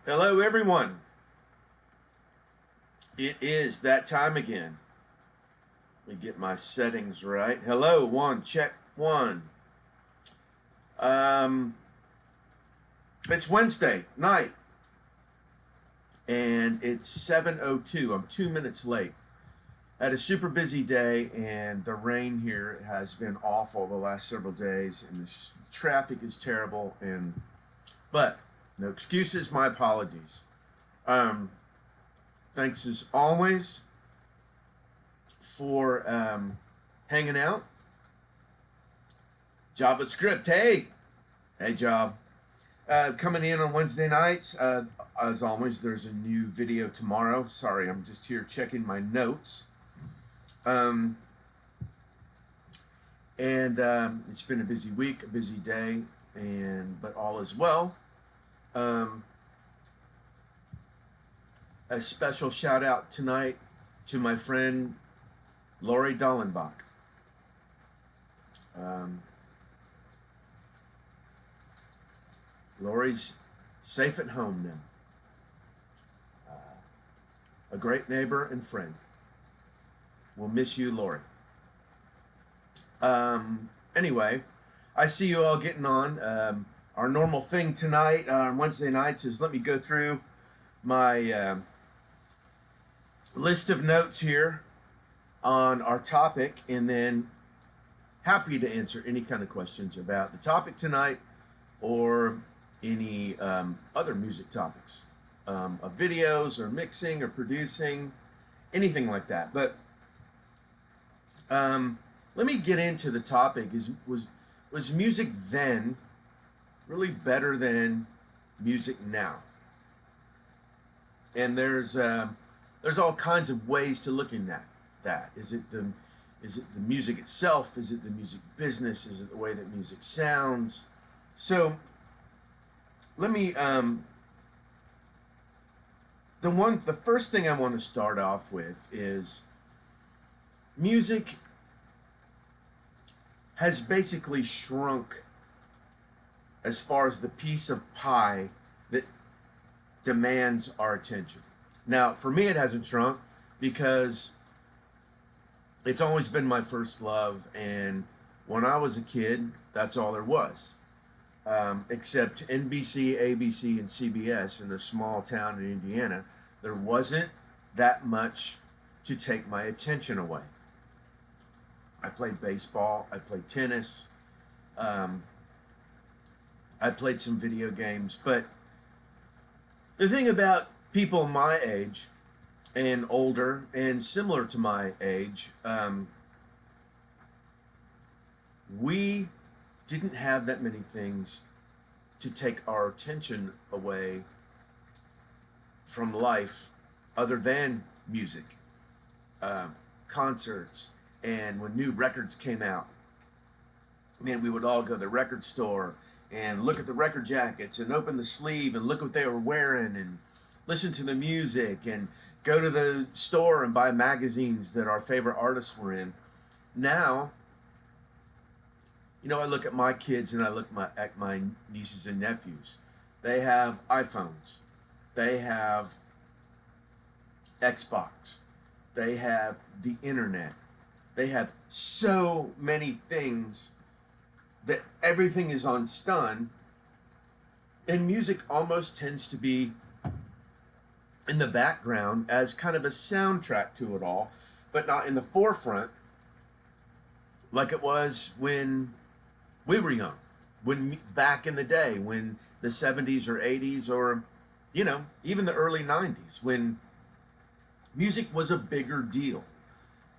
Hello, everyone. It is that time again. Let me get my settings right. Hello, one, check one. Um, it's Wednesday night, and it's 7:02. I'm 2 minutes late. I had a super busy day, and the rain here has been awful the last several days, and the traffic is terrible. But no excuses. My apologies. Um, Thanks as always for hanging out. JavaScript, hey, Job. Coming in on Wednesday nights. As always, there's a new video tomorrow. Sorry, I'm just here checking my notes. And it's been a busy week, a busy day, but all is well. A special shout out tonight to my friend Lori Dallenbach. Lori's safe at home now. A great neighbor and friend. We'll miss you, Lori. Anyway, I see you all getting on. Our normal thing tonight on Wednesday nights is let me go through my list of notes here on our topic, and then happy to answer any kind of questions about the topic tonight or any other music topics of videos or mixing or producing, anything like that. But let me get into the topic. Was music then really better than music now? And there's all kinds of ways to look at that. Is it the music itself? Is it the music business? Is it the way that music sounds? So let me the first thing I want to start off with is music has basically shrunk as far as the piece of pie that demands our attention. Now, for me, it hasn't shrunk because it's always been my first love, and when I was a kid, that's all there was. Except NBC, ABC, and CBS in a small town in Indiana, there wasn't that much to take my attention away. I played baseball, I played tennis, I played some video games, but the thing about people my age and older and similar to my age, we didn't have that many things to take our attention away from life other than music, concerts, and when new records came out. Man, we would all go to the record store and look at the record jackets and open the sleeve and look what they were wearing and listen to the music and go to the store and buy magazines that our favorite artists were in. Now, I look at my kids and I look at my nieces and nephews. They have iPhones. They have Xbox. They have the internet. They have so many things that everything is on stun, and music almost tends to be in the background as kind of a soundtrack to it all, but not in the forefront like it was when we were young, when back in the day, when the 70s or 80s or, even the early 90s, when music was a bigger deal.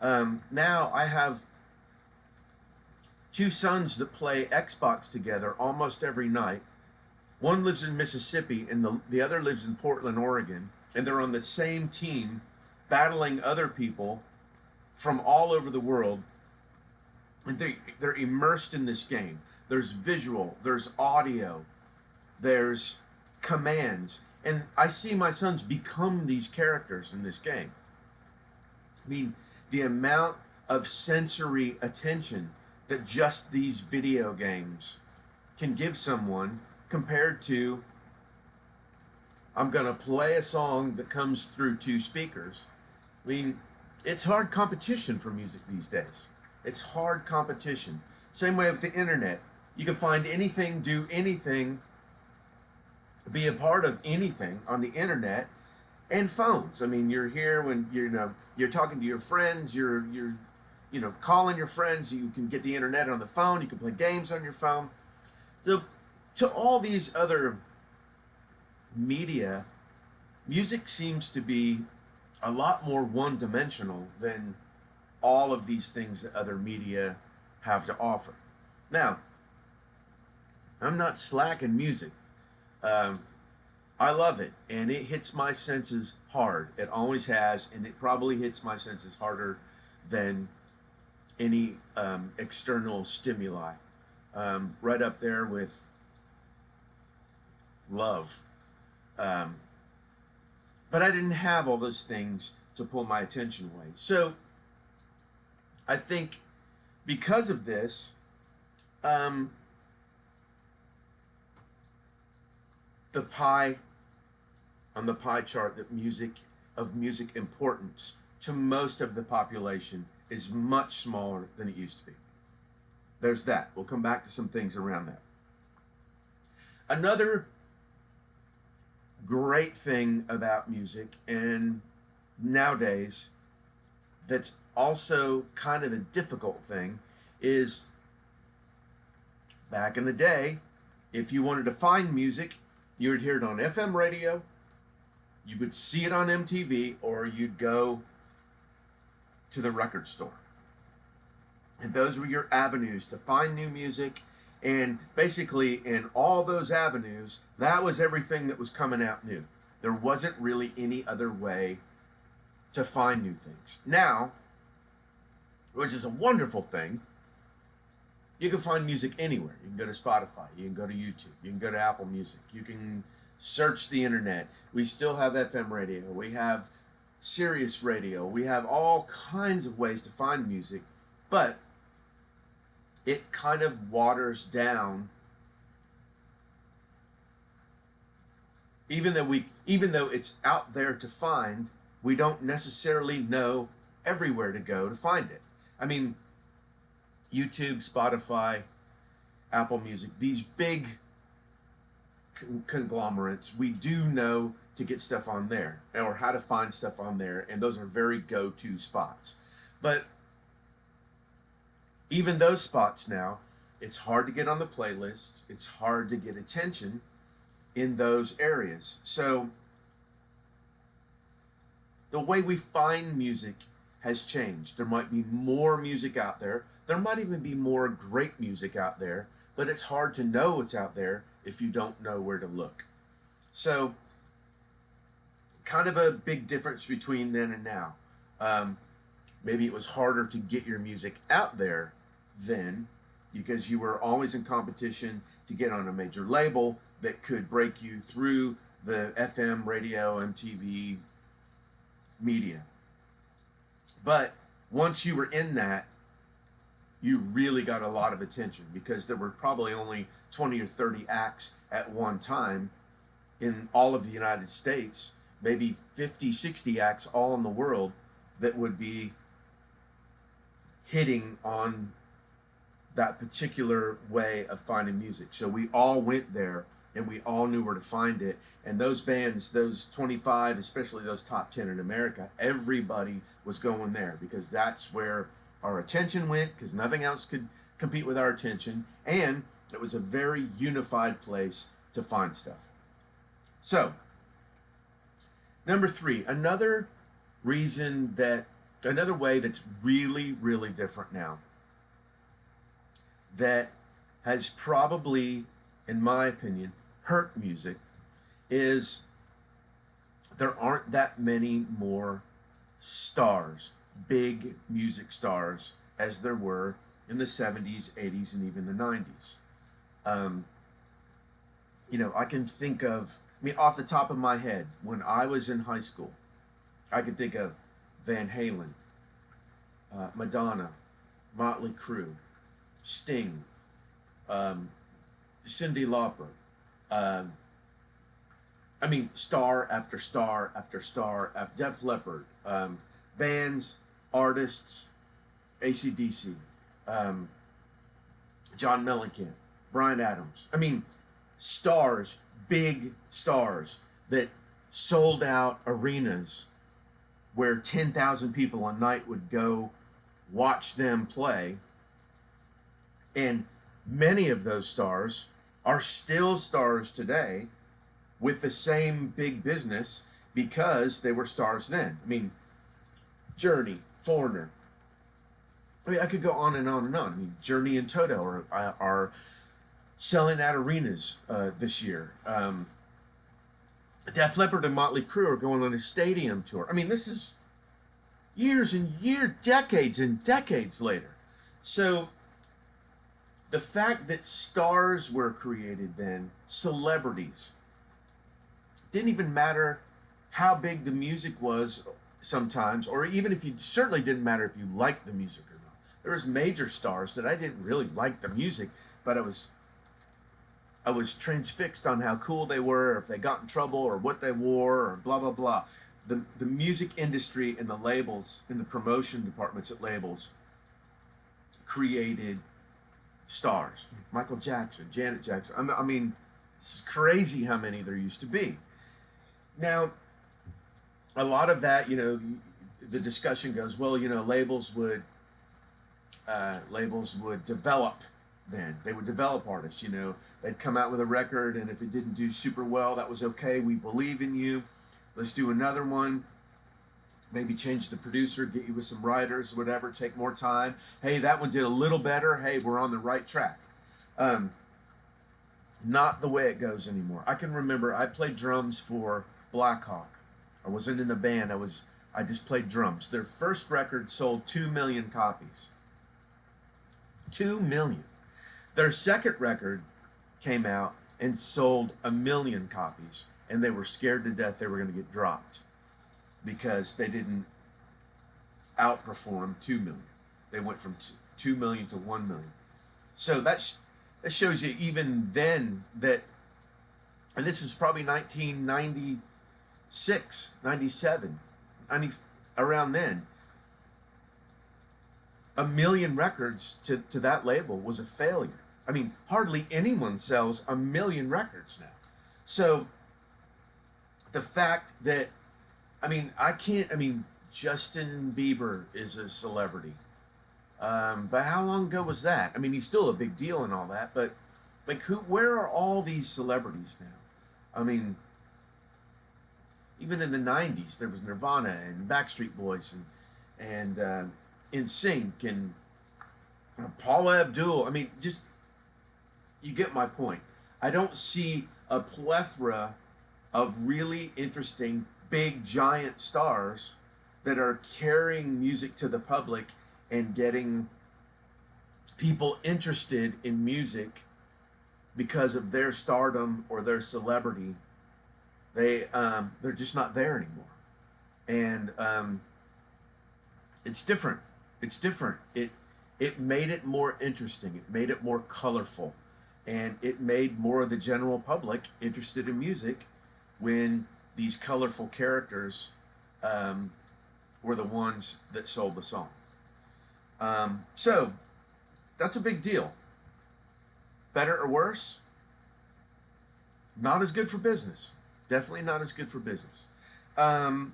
Now I have two sons that play Xbox together almost every night. One lives in Mississippi and the other lives in Portland, Oregon, and they're on the same team battling other people from all over the world. And they're immersed in this game. There's visual, there's audio, there's commands. And I see my sons become these characters in this game. I mean, the amount of sensory attention that just these video games can give someone compared to I'm going to play a song that comes through two speakers. I mean, it's hard competition for music these days. It's hard competition. Same way with the internet. You can find anything, do anything, be a part of anything on the internet, and phones. I mean, you're here when you're talking to your friends, you're calling your friends. You can get the internet on the phone. You can play games on your phone. So, to all these other media, music seems to be a lot more one-dimensional than all of these things that other media have to offer. Now, I'm not slacking music. I love it, and it hits my senses hard. It always has, and it probably hits my senses harder than any external stimuli. Right up there with love. But I didn't have all those things to pull my attention away. So I think because of this, the pie on the pie chart that music importance to most of the population is much smaller than it used to be. There's that. We'll come back to some things around that. Another great thing about music, and nowadays that's also kind of a difficult thing, is back in the day, if you wanted to find music, you would hear it on FM radio, you would see it on MTV, or you'd go to the record store. And those were your avenues to find new music. And basically, in all those avenues, that was everything that was coming out new. There wasn't really any other way to find new things. Now, which is a wonderful thing, you can find music anywhere. You can go to Spotify, you can go to YouTube, you can go to Apple Music, you can search the internet. We still have FM radio, we have Sirius radio, we have all kinds of ways to find music, but it kind of waters down, even though it's out there to find, we don't necessarily know everywhere to go to find it. I mean, YouTube, Spotify, Apple Music, these big conglomerates, we do know to get stuff on there or how to find stuff on there, and those are very go-to spots. But even those spots now, it's hard to get on the playlist. It's hard to get attention in those areas. So the way we find music has changed. There might be more music out there. There might even be more great music out there, but it's hard to know it's out there if you don't know where to look. So kind of a big difference between then and now. Maybe it was harder to get your music out there then because you were always in competition to get on a major label that could break you through the FM, radio, MTV media. But once you were in that, you really got a lot of attention because there were probably only 20 or 30 acts at one time in all of the United States, maybe 50, 60 acts all in the world that would be hitting on that particular way of finding music. So we all went there and we all knew where to find it. And those bands, those 25, especially those top 10 in America, everybody was going there because that's where our attention went, because nothing else could compete with our attention. And it was a very unified place to find stuff. So, number 3, another way that's really, really different now, that has probably, in my opinion, hurt music, is there aren't that many more stars, big music stars, as there were in the 70s, 80s, and even the 90s. I can think of, off the top of my head, when I was in high school, I could think of Van Halen, Madonna, Motley Crue, Sting, Cyndi Lauper, I mean, star after star after star. Def Leppard, bands, artists, AC/DC, um, John Mellencamp, Bryan Adams. I mean, stars, big stars that sold out arenas where 10,000 people a night would go watch them play. And many of those stars are still stars today with the same big business because they were stars then. I mean, Journey, Foreigner. I mean, I could go on and on and on. I mean, Journey and Toto are selling out arenas this year. Def Leppard and Motley Crue are going on a stadium tour. I mean, this is years and years, decades and decades later. So the fact that stars were created then, celebrities, didn't even matter how big the music was sometimes, or even if you, certainly didn't matter if you liked the music or not. There was major stars that I didn't really like the music, but I was transfixed on how cool they were, or if they got in trouble, or what they wore, or blah blah blah. The music industry and the labels and the promotion departments at labels created stars. Michael Jackson, Janet Jackson. I mean, it's crazy how many there used to be. Now, a lot of that, you know, the discussion goes, well, you know, labels would develop then. They would develop artists, you know. They'd come out with a record, and if it didn't do super well, that was okay. We believe in you. Let's do another one. Maybe change the producer, get you with some writers, whatever, take more time. Hey, that one did a little better. Hey, we're on the right track. Not the way it goes anymore. I can remember I played drums for Black Hawk. I wasn't in the band. I just played drums. Their first record sold 2 million copies. 2 million. Their second record came out and sold 1 million copies, and they were scared to death they were going to get dropped because they didn't outperform 2 million. They went from 2 million to 1 million. So that shows you even then that, and this was probably 1996, 97, 90, around then. 1 million records to that label was a failure. I mean, hardly anyone sells 1 million records now. So the fact that, Justin Bieber is a celebrity. But how long ago was that? I mean, he's still a big deal and all that, but like, where are all these celebrities now? I mean, even in the 90s, there was Nirvana and Backstreet Boys and NSYNC and Paula Abdul. I mean, just, you get my point. I don't see a plethora of really interesting, big, giant stars that are carrying music to the public and getting people interested in music because of their stardom or their celebrity. They're just not there anymore, and it's different. It's different. It made it more interesting. It made it more colorful, and it made more of the general public interested in music when these colorful characters were the ones that sold the songs. So that's a big deal. Better or worse? Not as good for business. Definitely not as good for business. Another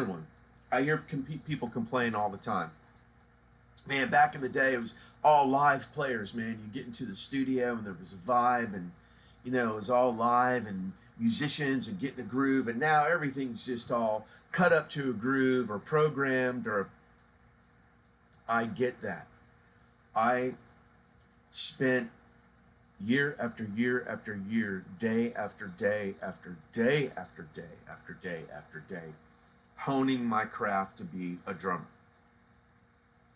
one. I hear people complain all the time. Man, back in the day, it was all live players, man. You get into the studio and there was a vibe, and, you know, it was all live and musicians and getting a groove. And now everything's just all cut up to a groove or programmed, or I get that. I spent year after year after year, day after day after day after day after day after day, honing my craft to be a drummer.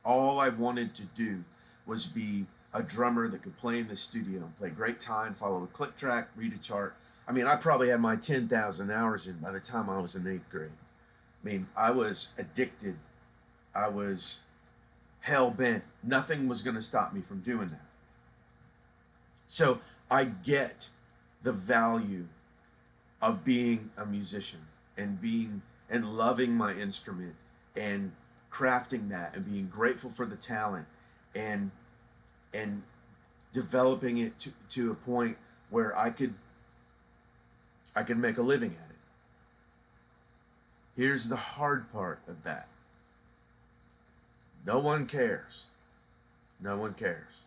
All I wanted to do was be a drummer that could play in the studio and play great time, follow a click track, read a chart. I mean, I probably had my 10,000 hours in by the time I was in 8th grade. I mean, I was addicted. I was hell-bent. Nothing was going to stop me from doing that. So I get the value of being a musician and being and loving my instrument and crafting that and being grateful for the talent and and developing it to a point where I could make a living at it. Here's the hard part of that. No one cares. No one cares.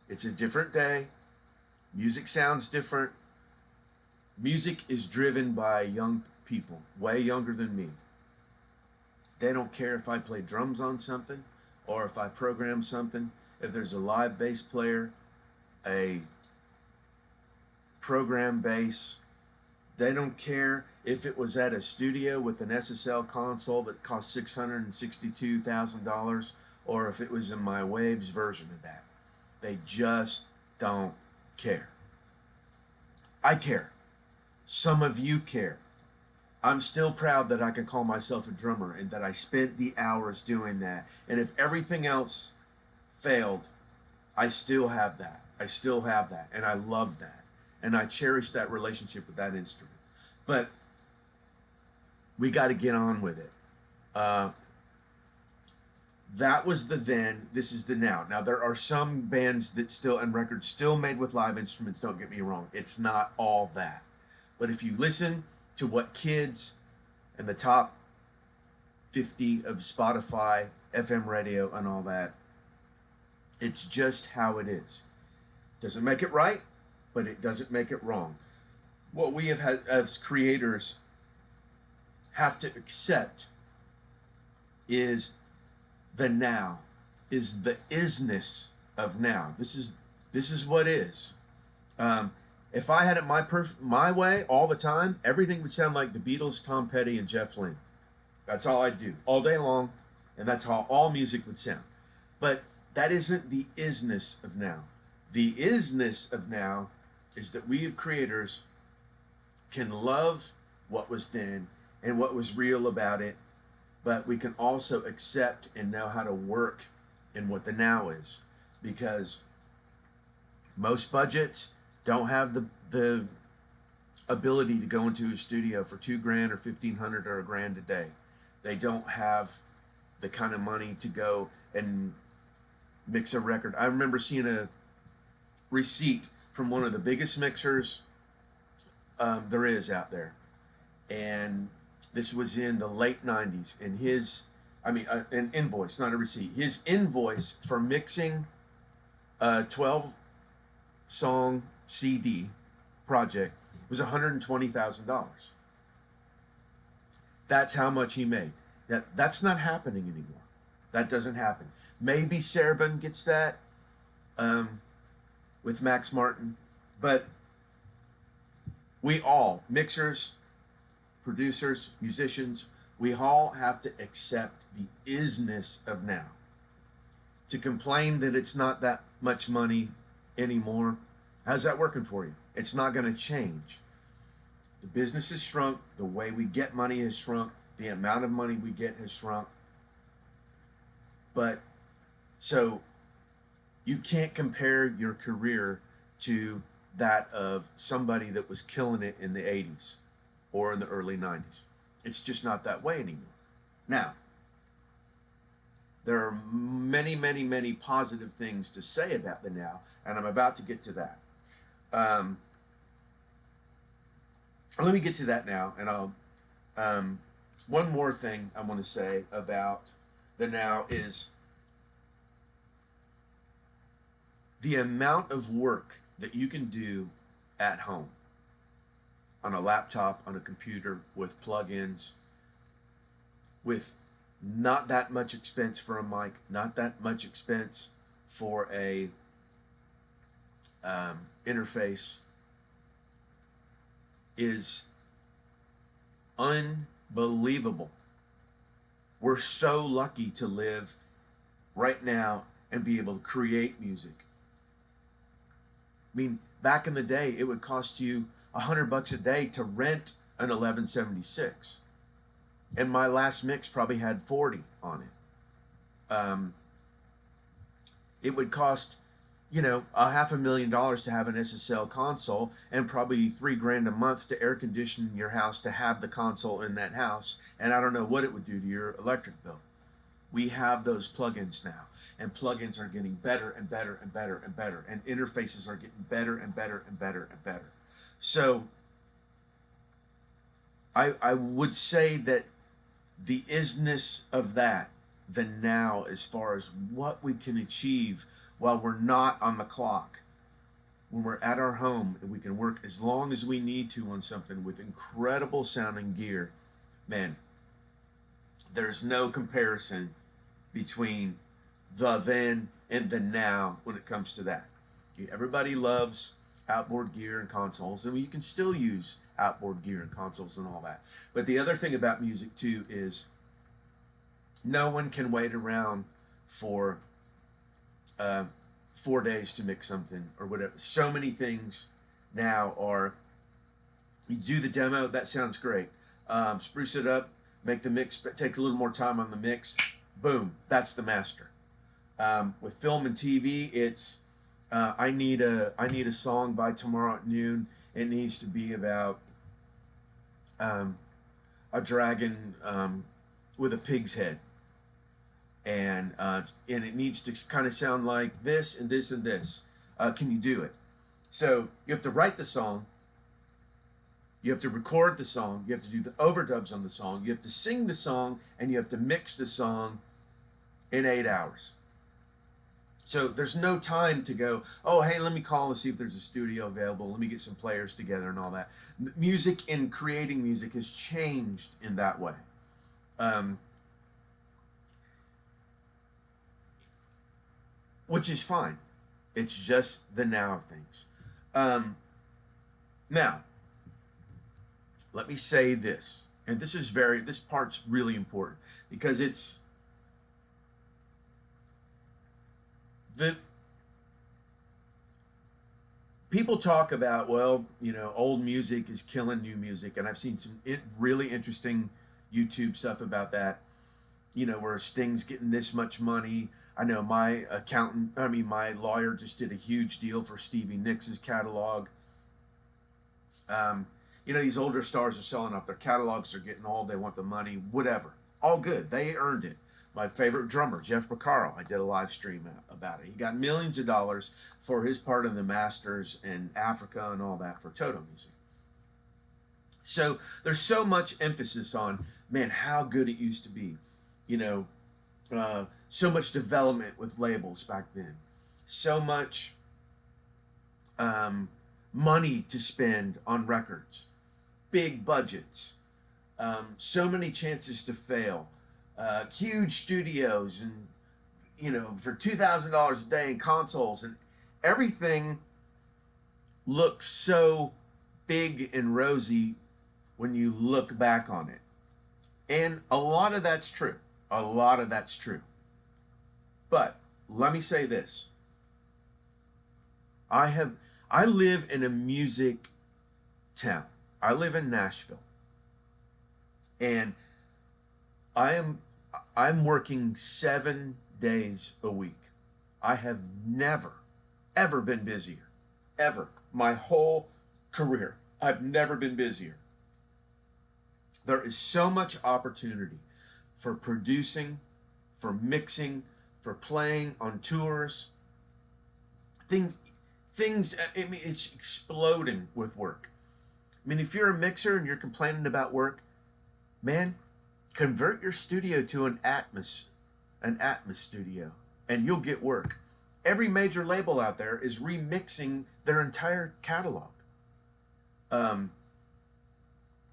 It's a different day. Music sounds different. Music is driven by young people, way younger than me. They don't care if I play drums on something or if I program something. If there's a live bass player, a program bass, they don't care if it was at a studio with an SSL console that cost $662,000 or if it was in my Waves version of that. They just don't care. I care. Some of you care. I'm still proud that I can call myself a drummer and that I spent the hours doing that. And if everything else failed, I still have that. I still have that. And I love that. And I cherish that relationship with that instrument. But we got to get on with it. That was the then, this is the now. Now, there are some bands that still, and records still made with live instruments, don't get me wrong. It's not all that. But if you listen to what kids and the top 50 of Spotify, FM radio, and all that, it's just how it is. Doesn't make it right, but it doesn't make it wrong. What we have had as creators have to accept is the now, is the isness of now. This is what is. If I had it my way all the time, everything would sound like the Beatles, Tom Petty, and Jeff Lynne. That's all I'd do all day long, and that's how all music would sound. But that isn't the isness of now. The isness of now is that we as creators can love what was then and what was real about it, but we can also accept and know how to work in what the now is, because most budgets don't have the ability to go into a studio for $2,000 or $1,500 or $1,000 a day. They don't have the kind of money to go and mix a record. I remember seeing a receipt from one of the biggest mixers there is out there, and this was in the late 90s, and an invoice, not a receipt. His invoice for mixing a 12-song CD project was $120,000. That's how much he made. That's not happening anymore. That doesn't happen. Maybe Serban gets that with Max Martin, but we all, mixers, producers, musicians, we all have to accept the isness of now. To complain that it's not that much money anymore, how's that working for you? It's not going to change. The business has shrunk, the way we get money has shrunk, the amount of money we get has shrunk. But so you can't compare your career to that of somebody that was killing it in the 80s or in the early 90s. It's just not that way anymore. Now, there are many, many, many positive things to say about the now, and I'm about to get to that. Let me get to that now, and I'll. One more thing I want to say about the now is the amount of work that you can do at home on a laptop, on a computer, with plugins, with not that much expense for a mic, not that much expense for a interface, is unbelievable. We're so lucky to live right now and be able to create music. I mean, back in the day, it would cost you $100 a day to rent an 1176. And my last mix probably had 40 on it. It would cost, $500,000 to have an SSL console, and probably $3,000 a month to air condition your house to have the console in that house. And I don't know what it would do to your electric bill. We have those plugins now, and plugins are getting better and better and better and better, and interfaces are getting better and better and better and better. So I would say that the isness of that, the now, as far as what we can achieve while we're not on the clock, when we're at our home and we can work as long as we need to on something with incredible sounding gear, man, there's no comparison between the then and the now when it comes to that. Everybody loves outboard gear and consoles, and you can still use outboard gear and consoles and all that. But the other thing about music too is no one can wait around for 4 days to mix something or whatever. So many things now are, you do the demo, that sounds great. Spruce it up, make the mix, but take a little more time on the mix. Boom, that's the master. With film and TV, it's I need a song by tomorrow at noon. It needs to be about a dragon with a pig's head, and it needs to kind of sound like this and this and this. Can you do it? So you have to write the song. You have to record the song. You have to do the overdubs on the song. You have to sing the song, and you have to mix the song in 8 hours. So there's no time to go, oh, hey, let me call and see if there's a studio available. Let me get some players together and all that. Music and creating music has changed in that way. Which is fine. It's just the now of things. Now, let me say this, and this part's really important, because it's people talk about, well, old music is killing new music, and I've seen some really interesting YouTube stuff about that, where Sting's getting this much money. I know my lawyer just did a huge deal for Stevie Nicks' catalog. These older stars are selling off their catalogs, they're getting old, they want the money, whatever. All good, they earned it. My favorite drummer, Jeff Porcaro, I did a live stream about it. He got millions of dollars for his part in the Masters in Africa and all that for Toto music. So there's so much emphasis on, man, how good it used to be. So much development with labels back then. So much money to spend on records. Big budgets. So many chances to fail. Huge studios, and for $2,000 a day in consoles, and everything looks so big and rosy when you look back on it. And a lot of that's true. But let me say this. I live in a music town. I live in Nashville. And I'm working 7 days a week. I have never, ever been busier. Ever. My whole career. I've never been busier. There is so much opportunity for producing, for mixing, for playing on tours. Things, it's exploding with work. If you're a mixer and you're complaining about work, man, convert your studio to an Atmos studio, and you'll get work. Every major label out there is remixing their entire catalog.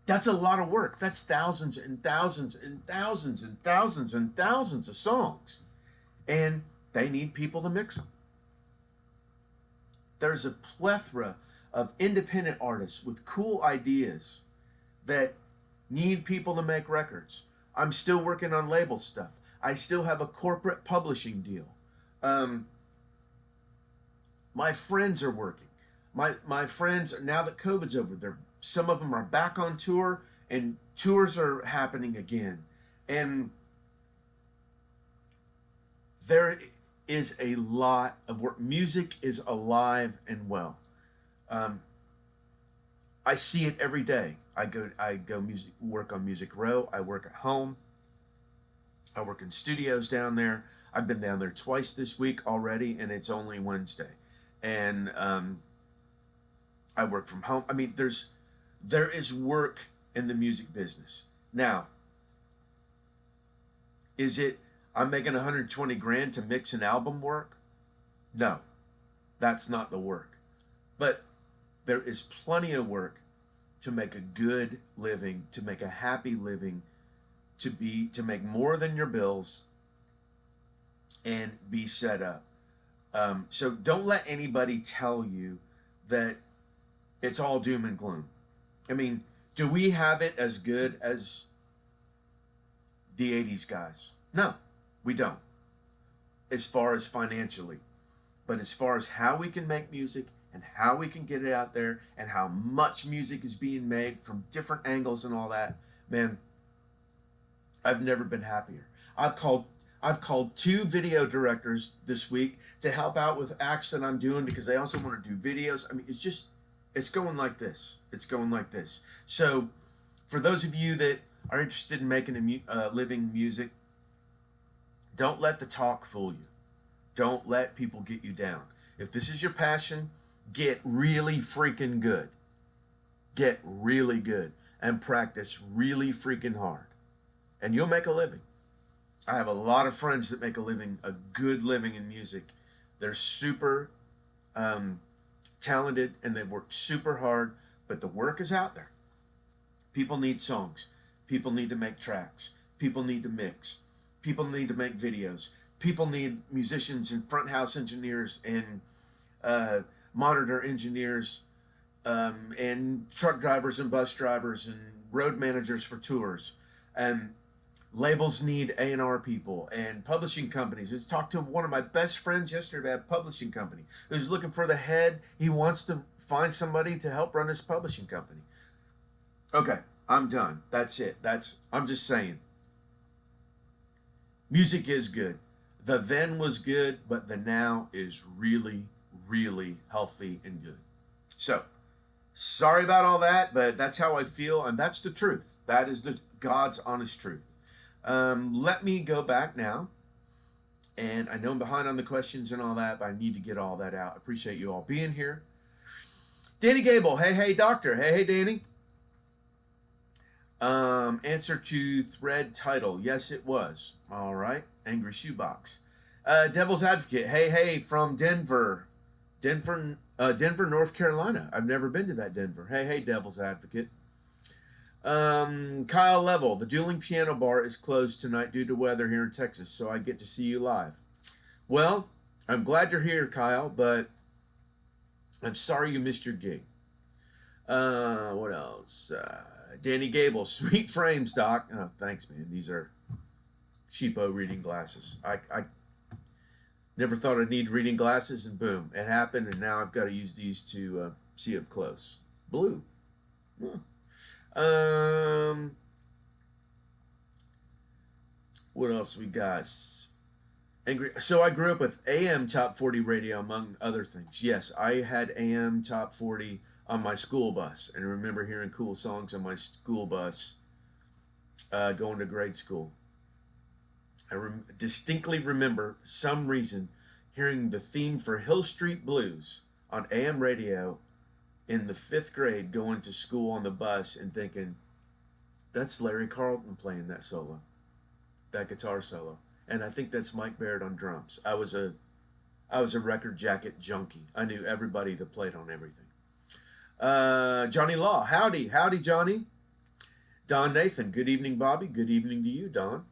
That's a lot of work. That's thousands and thousands and thousands and thousands and thousands of songs. And they need people to mix them. There's a plethora of independent artists with cool ideas that need people to make records. I'm still working on label stuff. I still have a corporate publishing deal. My friends are working. My friends, now that COVID's over, some of them are back on tour, and tours are happening again. And is a lot of work. Music is alive and well. Um, I see it every day. I go music work on Music Row. I work at home. I work in studios down there. I've been down there twice this week already, and it's only Wednesday. And I work from home. I mean, there is work in the music business. Now, is it I'm making 120 grand to mix an album work? No, that's not the work. But there is plenty of work to make a good living, to make a happy living, to make more than your bills and be set up. So don't let anybody tell you that it's all doom and gloom. I mean, do we have it as good as the 80s guys? No, we don't, as far as financially. But as far as how we can make music and how we can get it out there and how much music is being made from different angles and all that, man, I've never been happier. I've called two video directors this week to help out with acts that I'm doing because they also want to do videos. I mean, it's going like this. It's going like this. So, for those of you that are interested in making a living music, don't let the talk fool you. Don't let people get you down. If this is your passion, get really freaking good. Get really good and practice really freaking hard. And you'll make a living. I have a lot of friends that make a good living in music. They're super talented and they've worked super hard, but the work is out there. People need songs. People need to make tracks. People need to mix. People need to make videos. People need musicians and front house engineers and monitor engineers and truck drivers and bus drivers and road managers for tours. And labels need A&R people and publishing companies. I just talked to one of my best friends yesterday about a publishing company who's looking for the head. He wants to find somebody to help run his publishing company. Okay, I'm done. That's it. I'm just saying. Music is good. The then was good, but the now is really, really healthy and good. So, sorry about all that, but that's how I feel, and that's the truth. That is the God's honest truth. Let me go back now. And I know I'm behind on the questions and all that, but I need to get all that out. I appreciate you all being here. Danny Gable, hey, doctor. Hey, Danny. Answer to thread title. Yes, it was. All right. Angry Shoebox. Devil's Advocate. Hey, from Denver, North Carolina. I've never been to that Denver. Hey, Devil's Advocate. Kyle Level, the Dueling Piano Bar is closed tonight due to weather here in Texas, so I get to see you live. Well, I'm glad you're here, Kyle, but I'm sorry you missed your gig. What else? Danny Gable, sweet frames, Doc. Oh, thanks, man. These are cheapo reading glasses. I never thought I'd need reading glasses, and boom, it happened, and now I've got to use these to see up close. Blue. Huh. What else we got? Angry. So I grew up with AM Top 40 radio, among other things. Yes, I had AM Top 40 on my school bus, and I remember hearing cool songs on my school bus going to grade school. I distinctly remember some reason hearing the theme for Hill Street Blues on AM radio in the 5th grade going to school on the bus and thinking, that's Larry Carlton playing that solo, that guitar solo. And I think that's Mike Baird on drums. I was a record jacket junkie. I knew everybody that played on everything. Johnny Law, howdy Johnny. Don Nathan, good evening, Bobby. Good evening to you, Don.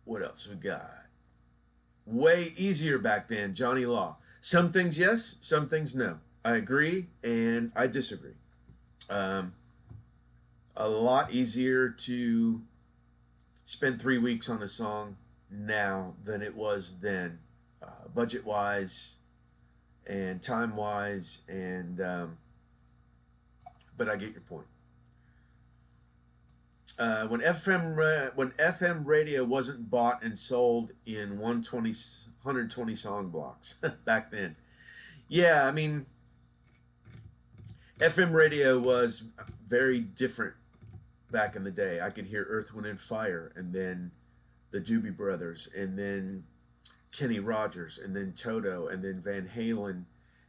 What else we got? Way easier back then, Johnny Law. Some things yes, some things no. I agree and I disagree. A lot easier to spend 3 weeks on a song now than it was then, budget-wise and time-wise, and but I get your point. When FM radio wasn't bought and sold in 120 song blocks back then. Yeah, I mean, FM radio was very different back in the day. I could hear Earth, Wind, and Fire, and then the Doobie Brothers, and then Kenny Rogers, and then Toto, and then Van Halen,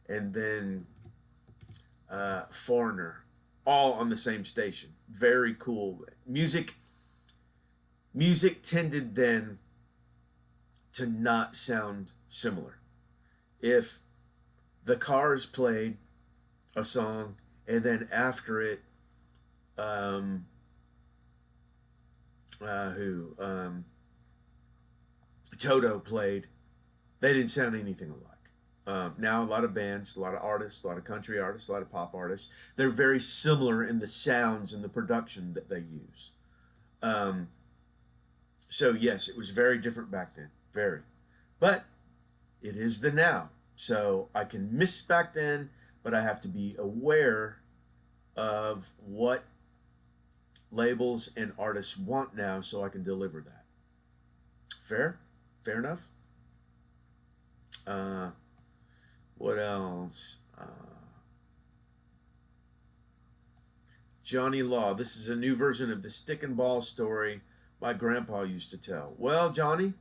and then Foreigner, all on the same station. Very cool. Music tended then to not sound similar. If the Cars played a song and then after it, um, who Toto played, they didn't sound anything alike. Now a lot of bands, a lot of artists, a lot of country artists, a lot of pop artists, they're very similar in the sounds and the production that they use. Um, so yes, it was very different back then, very. But it is the now. So I can miss back then, but I have to be aware of what labels and artists want now so I can deliver that. Fair? Fair enough? Uh, what else? Johnny Law. This is a new version of the stick and ball story my grandpa used to tell. Well, Johnny,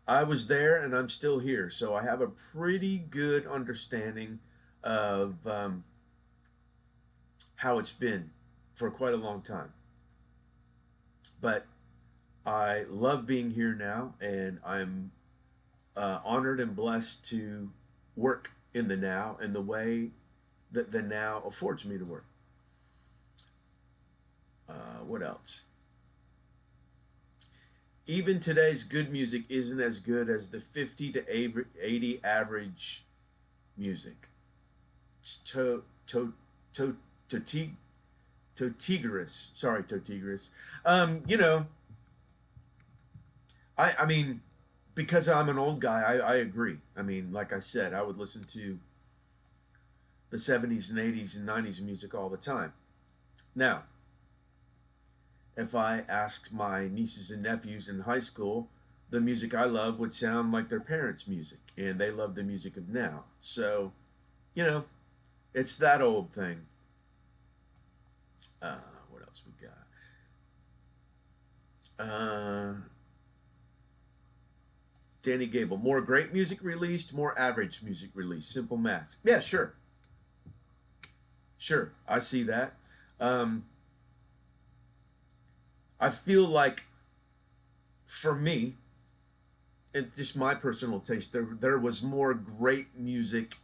I was there and I'm still here, so I have a pretty good understanding of how it's been for quite a long time. But I love being here now, and I'm honored and blessed to work in the now and the way that the now affords me to work. What else? Even today's good music isn't as good as the 50 to 80 average music. To, to, to, to, Totigris. Sorry, Totigris. You know, I mean, because I'm an old guy, I agree. I mean, like I said, I would listen to the 70s and 80s and 90s music all the time. Now, if I asked my nieces and nephews in high school, the music I love would sound like their parents' music, and they love the music of now. So, you know, it's that old thing. What else we got? Danny Gable. More great music released, more average music released. Simple math. Yeah, sure. Sure. I see that. Um, I feel like, for me, it's just my personal taste, there was more great music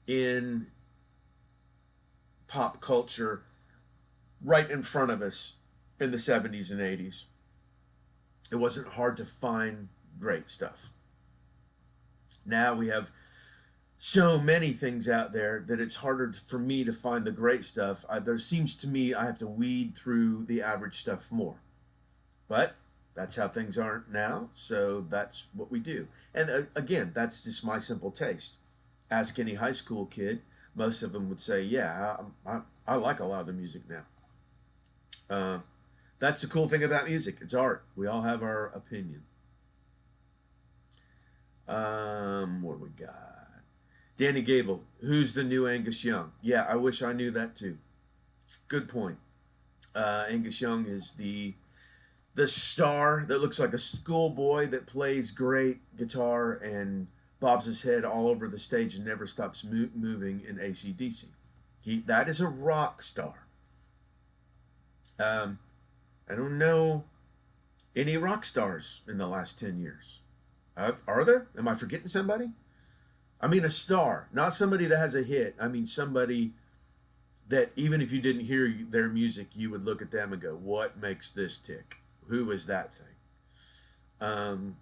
in pop culture right in front of us in the 70s and 80s. It wasn't hard to find great stuff. Now we have so many things out there that it's harder for me to find the great stuff. There seems to me I have to weed through the average stuff more. But that's how things are now, so that's what we do. And again, that's just my simple taste. Ask any high school kid, most of them would say, yeah, I like a lot of the music now. Uh, that's the cool thing about music. It's art. We all have our opinion. What do we got? Danny Gable, who's the new Angus Young? Yeah, I wish I knew that too. Good point. Angus Young is the star that looks like a schoolboy that plays great guitar and bobs his head all over the stage and never stops moving in AC/DC. That is a rock star. Um, I don't know any rock stars in the last 10 years. Are there? Am I forgetting somebody? I mean, a star, not somebody that has a hit. I mean, somebody that even if you didn't hear their music, you would look at them and go, what makes this tick? Who is that thing? Um,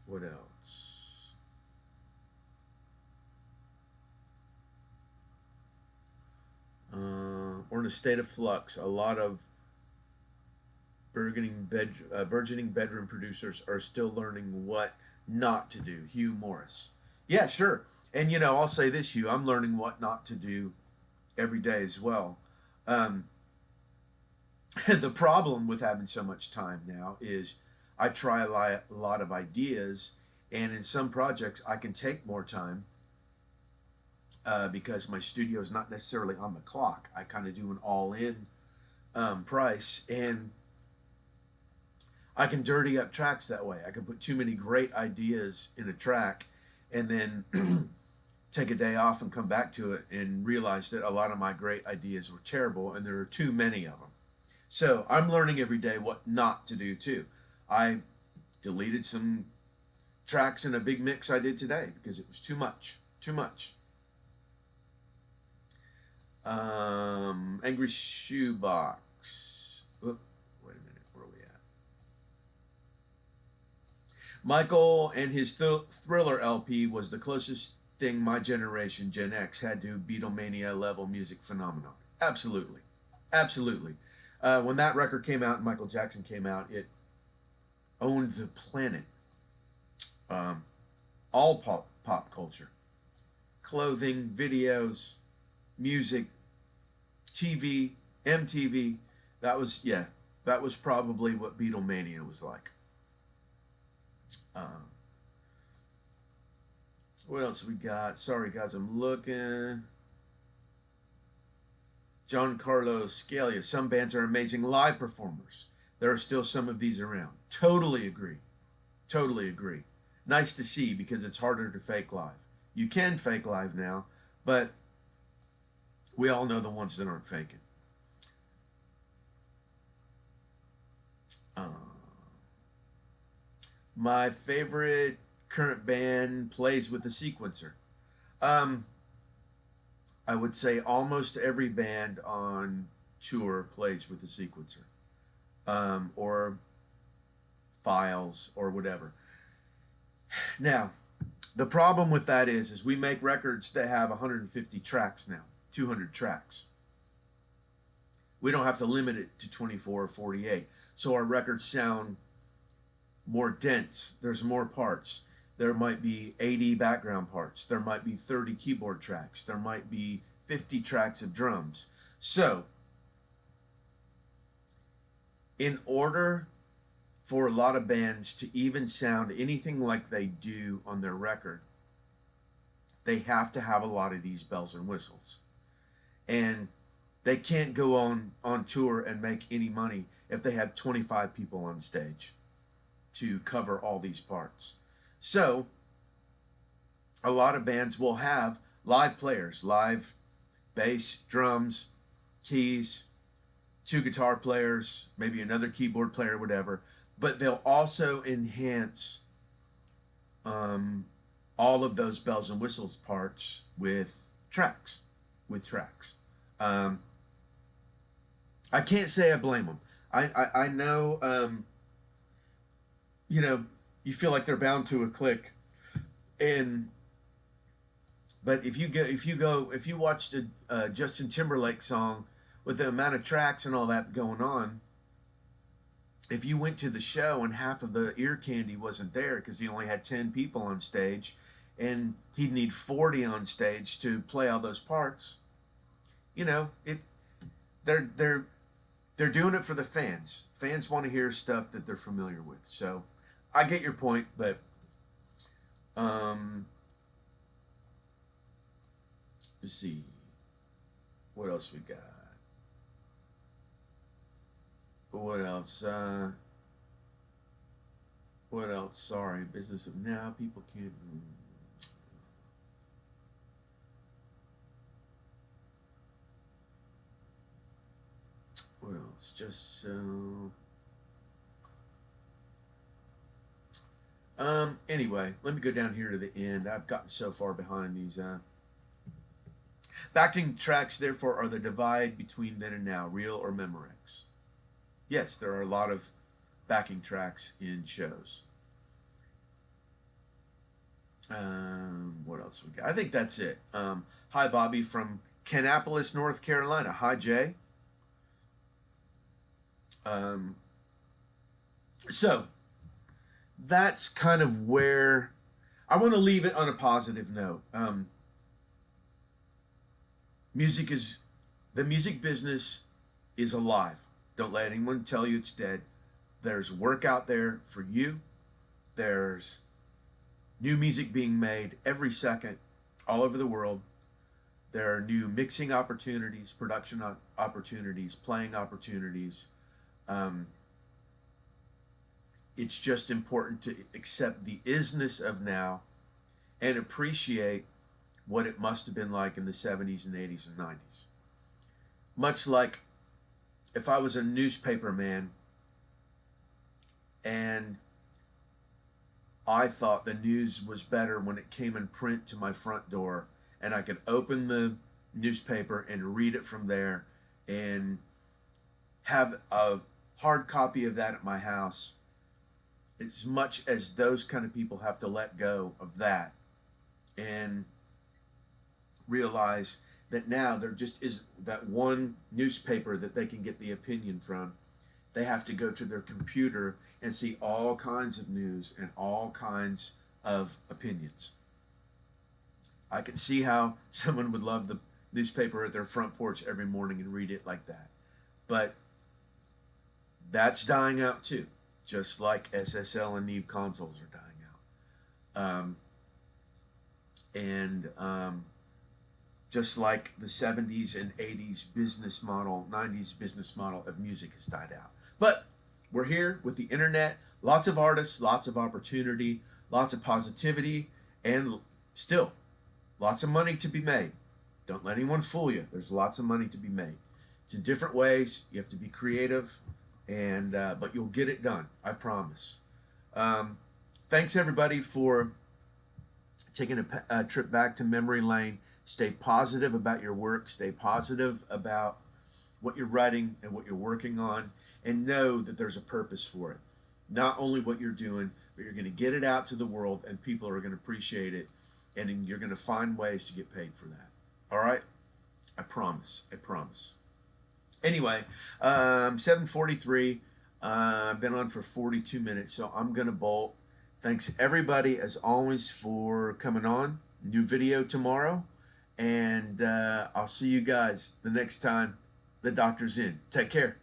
what else? We're in a state of flux. A lot of burgeoning bedroom producers are still learning what not to do. Hugh Morris. Yeah, sure. And you know, I'll say this, Hugh, I'm learning what not to do every day as well. Um, the problem with having so much time now is I try a lot of ideas, and in some projects I can take more time because my studio is not necessarily on the clock. I kind of do an all-in price, and I can dirty up tracks that way. I can put too many great ideas in a track, and then take a day off and come back to it and realize that a lot of my great ideas were terrible, and there are too many of them. So I'm learning every day what not to do too. I deleted some tracks in a big mix I did today because it was too much. Too much. Angry Shoebox. Oop, wait a minute, where are we at? Michael and his Thriller LP was the closest thing my generation, Gen X, had to Beatlemania level music phenomenon. Absolutely. Absolutely. When that record came out and Michael Jackson came out, it owned the planet. Um, all pop culture. Clothing, videos, music, TV, MTV. That was probably what Beatlemania was like. Um, what else we got? Sorry, guys, I'm looking. John Carlos Scalia. Some bands are amazing live performers. There are still some of these around. Totally agree. Totally agree. Nice to see because it's harder to fake live. You can fake live now, but we all know the ones that aren't faking. Uh, my favorite current band plays with a sequencer. Um, I would say almost every band on tour plays with a sequencer, or files or whatever. Now, the problem with that is we make records that have 150 tracks now, 200 tracks. We don't have to limit it to 24 or 48. So our records sound more dense. There's more parts. There might be 80 background parts. There might be 30 keyboard tracks. There might be 50 tracks of drums. So, in order for a lot of bands to even sound anything like they do on their record, they have to have a lot of these bells and whistles. And they can't go on tour and make any money if they have 25 people on stage to cover all these parts. So, a lot of bands will have live players, live bass, drums, keys, two guitar players, maybe another keyboard player, whatever. But they'll also enhance all of those bells and whistles parts with tracks. Um, I can't say I blame them. I know, you know, you feel like they're bound to a click, and but if you watched a Justin Timberlake song with the amount of tracks and all that going on, if you went to the show and half of the ear candy wasn't there because he only had 10 people on stage, and he'd need 40 on stage to play all those parts, you know, they're they're doing it for the fans. Fans want to hear stuff that they're familiar with. So I get your point, but um, let's see. What else we got? What else? What else? Sorry, business of now. People can't. What else? Just so. Anyway, let me go down here to the end. I've gotten so far behind these. Backing tracks, therefore, are the divide between then and now, real or Memorex. Yes, there are a lot of backing tracks in shows. What else we got? I think that's it. Hi, Bobby from Kannapolis, North Carolina. Hi, Jay. So that's kind of where I want to leave it on a positive note. Music is the music business is alive. Don't let anyone tell you it's dead. There's work out there for you. There's new music being made every second all over the world. There are new mixing opportunities, production opportunities, playing opportunities. Um, it's just important to accept the isness of now and appreciate what it must have been like in the 70s and 80s and 90s. Much like if I was a newspaper man and I thought the news was better when it came in print to my front door and I could open the newspaper and read it from there and have a hard copy of that at my house. As much as those kind of people have to let go of that and realize that now there just isn't that one newspaper that they can get the opinion from. They have to go to their computer and see all kinds of news and all kinds of opinions. I can see how someone would love the newspaper at their front porch every morning and read it like that. But that's dying out too, just like SSL and Neve consoles are dying out. And just like the 70s and 80s business model, 90s business model of music has died out. But we're here with the internet, lots of artists, lots of opportunity, lots of positivity, and still lots of money to be made. Don't let anyone fool you. There's lots of money to be made. It's in different ways. You have to be creative, and but you'll get it done. I promise. Thanks everybody for taking a trip back to memory lane. Stay positive about your work. Stay positive about what you're writing and what you're working on, and know that there's a purpose for it. Not only what you're doing, but you're going to get it out to the world, and people are going to appreciate it, and you're going to find ways to get paid for that. All right? I promise. I promise. Anyway, 7:43. I've been on for 42 minutes, so I'm going to bolt. Thanks everybody, as always, for coming on. New video tomorrow. And I'll see you guys the next time the doctor's in. Take care.